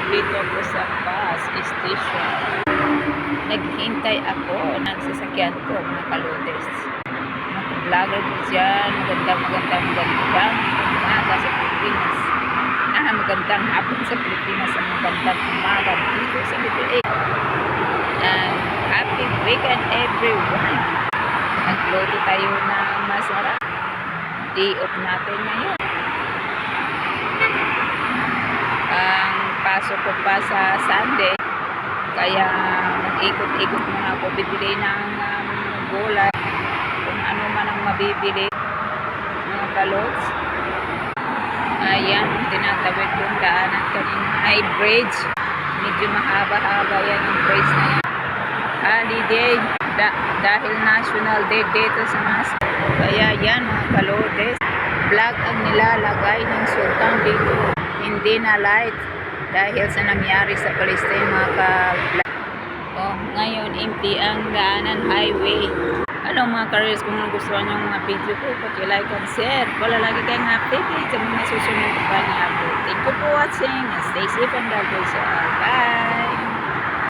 Nandito ako sa bus station. Naghintay ako ng sasakyan ko, mga kalotes. Mga vlogger ko dyan. Magandang umaga sa Pilipinas. Magandang hapon sa Pilipinas. Magandang umaga dito sa Pilipinas. And happy weekend everyone. Nagluto tayo ng masarap. Day off natin ngayon. Ang pasok ko pa sa Sunday, kaya nag-ikot-ikot muna ako, bibili ng gulay, kung ano man ang mabibili, mga kalots. Ayan, tinatawid kong daanan kanina ay bridge. Medyo mahaba-haba yan ang bridge na yan. Holiday, dahil national day dito sa Mascot. Kaya yan mga kalotes, vlog ang nilalagay ng sultan dito. Hindi na light dahil sa nangyari sa Palestine mga ka-vlog. Ngayon empty ang daanan highway. Hello mga ka-reels, kung nagustuhan nyo ang mga video ko, paki-like and share. Wala lagi kayong update sa mga susunod pa niya. Thank you for watching and stay safe and God bless you all. Bye!